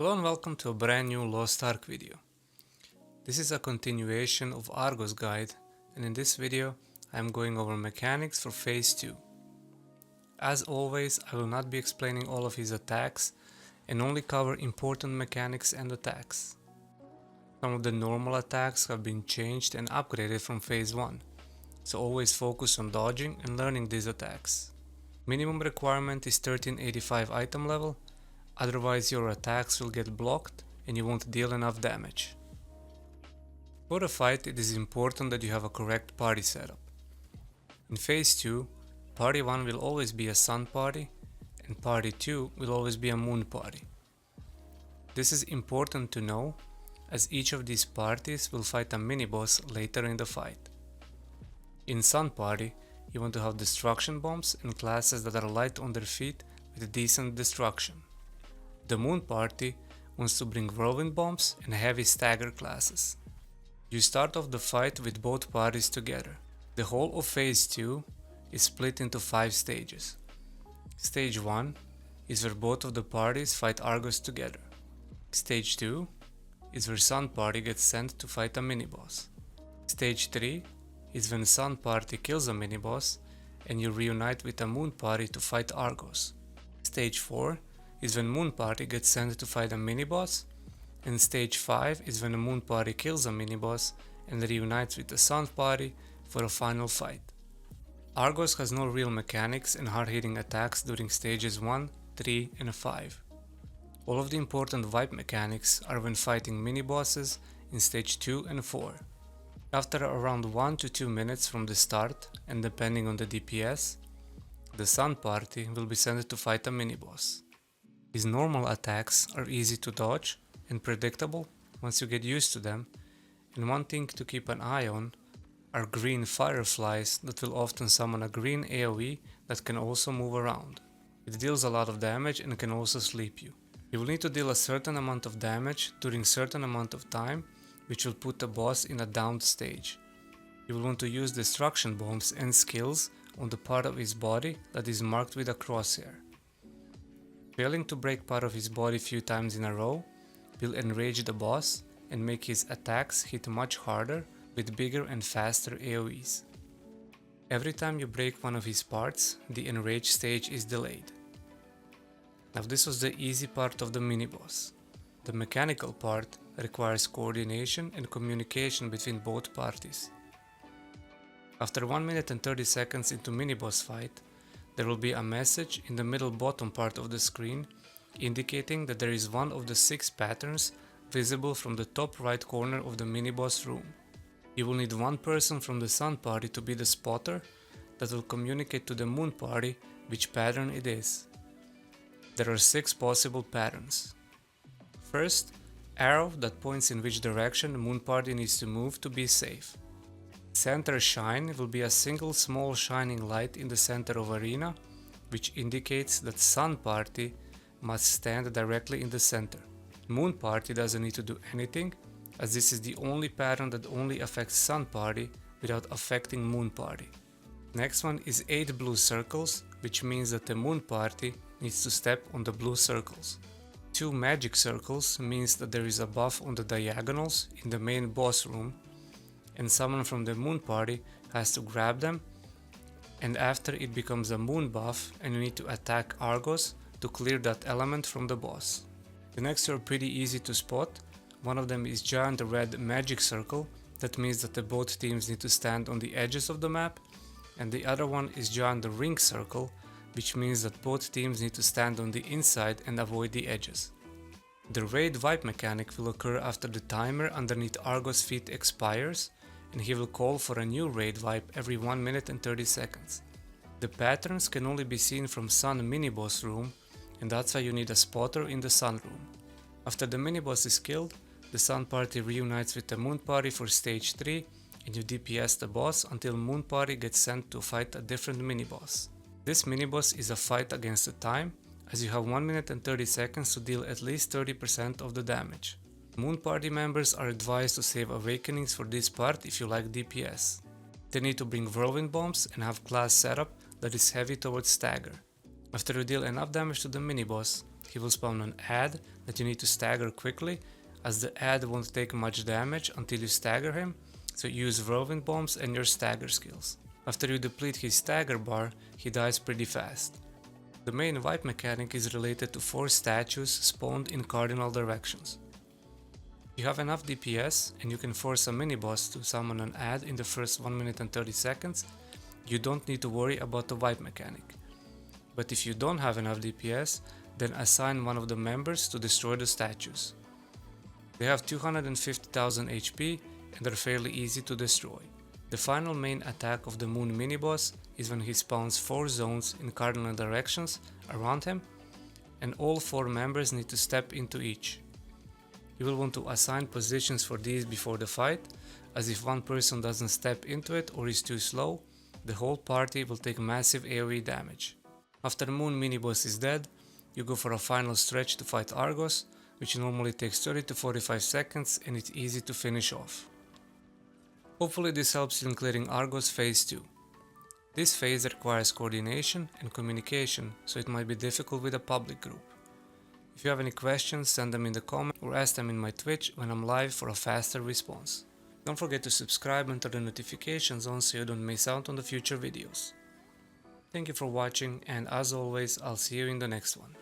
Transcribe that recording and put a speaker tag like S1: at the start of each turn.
S1: Hello and welcome to a brand new Lost Ark video. This is a continuation of Argos guide, and in this video I am going over mechanics for phase 2. As always, I will not be explaining all of his attacks and only cover important mechanics and attacks. Some of the normal attacks have been changed and upgraded from phase 1, so always focus on dodging and learning these attacks. Minimum requirement is 1385 item level, otherwise your attacks will get blocked and you won't deal enough damage. For a fight, it is important that you have a correct party setup. In phase 2, party 1 will always be a sun party and party 2 will always be a moon party. This is important to know, as each of these parties will fight a mini-boss later in the fight. In sun party, you want to have destruction bombs and classes that are light on their feet with decent destruction. The moon party wants to bring whirlwind bombs and heavy stagger classes. You start off the fight with both parties together. The whole of phase 2 is split into 5 stages. Stage 1 is where both of the parties fight Argos together. Stage 2 is where Sun party gets sent to fight a mini-boss. Stage 3 is when Sun party kills a mini-boss and you reunite with a Moon party to fight Argos. Stage 4 is when Moon party gets sent to fight a mini-boss, and Stage 5 is when a Moon party kills a mini-boss and reunites with the Sun party for a final fight. Argos has no real mechanics and hard-hitting attacks during stages 1, 3 and 5. All of the important vibe mechanics are when fighting mini-bosses in stage 2 and 4. After around 1 to 2 minutes from the start, and depending on the DPS, the Sun party will be sent to fight a mini-boss. His normal attacks are easy to dodge and predictable once you get used to them, and one thing to keep an eye on are green fireflies that will often summon a green AoE that can also move around. It deals a lot of damage and can also sleep you. You will need to deal a certain amount of damage during certain amount of time, which will put the boss in a downed stage. You will want to use destruction bombs and skills on the part of his body that is marked with a crosshair. Failing to break part of his body few times in a row will enrage the boss and make his attacks hit much harder with bigger and faster AoEs. Every time you break one of his parts, the enrage stage is delayed. Now this was the easy part of the mini-boss. The mechanical part requires coordination and communication between both parties. After 1 minute and 30 seconds into mini-boss fight, there will be a message in the middle bottom part of the screen indicating that there is one of the 6 patterns visible from the top right corner of the mini-boss room. You will need one person from the Sun party to be the spotter that will communicate to the Moon party which pattern it is. There are 6 possible patterns. First, arrow that points in which direction the Moon party needs to move to be safe. Center shine will be a single small shining light in the center of arena, which indicates that Sun party must stand directly in the center. Moon party doesn't need to do anything, as this is the only pattern that only affects Sun party without affecting Moon party. Next one is 8 blue circles, which means that the Moon party needs to step on the blue circles. 2 magic circles means that there is a buff on the diagonals in the main boss room, and someone from the Moon party has to grab them, and after it becomes a moon buff and you need to attack Argos to clear that element from the boss. The next are pretty easy to spot. One of them is giant red magic circle, that means that the both teams need to stand on the edges of the map, and the other one is giant ring circle, which means that both teams need to stand on the inside and avoid the edges. The raid vibe mechanic will occur after the timer underneath Argos' feet expires, and he will call for a new raid vibe every 1 minute and 30 seconds. The patterns can only be seen from Sun mini-boss room, and that's why you need a spotter in the Sun room. After the mini-boss is killed, the Sun party reunites with the Moon party for stage 3, and you DPS the boss until Moon party gets sent to fight a different mini-boss. This mini-boss is a fight against the time, as you have 1 minute and 30 seconds to deal at least 30% of the damage. Moon party members are advised to save awakenings for this part if you like DPS. They need to bring whirlwind bombs and have class setup that is heavy towards stagger. After you deal enough damage to the mini-boss, he will spawn an ad that you need to stagger quickly, as the ad won't take much damage until you stagger him, so use whirlwind bombs and your stagger skills. After you deplete his stagger bar, he dies pretty fast. The main wipe mechanic is related to 4 statues spawned in cardinal directions. You have enough DPS and you can force a mini-boss to summon an ad in the first 1 minute and 30 seconds, you don't need to worry about the wipe mechanic. But if you don't have enough DPS, then assign one of the members to destroy the statues. They have 250,000 HP and are fairly easy to destroy. The final main attack of the Moon mini-boss is when he spawns 4 zones in cardinal directions around him, and all 4 members need to step into each. You will want to assign positions for these before the fight, as if one person doesn't step into it or is too slow, the whole party will take massive AoE damage. After the Moon mini-boss is dead, you go for a final stretch to fight Argos, which normally takes 30 to 45 seconds and it's easy to finish off. Hopefully this helps you in clearing Argos phase 2. This phase requires coordination and communication, so it might be difficult with a public group. If you have any questions, send them in the comments or ask them in my Twitch when I'm live for a faster response. Don't forget to subscribe and turn the notifications on so you don't miss out on the future videos. Thank you for watching, and as always, I'll see you in the next one.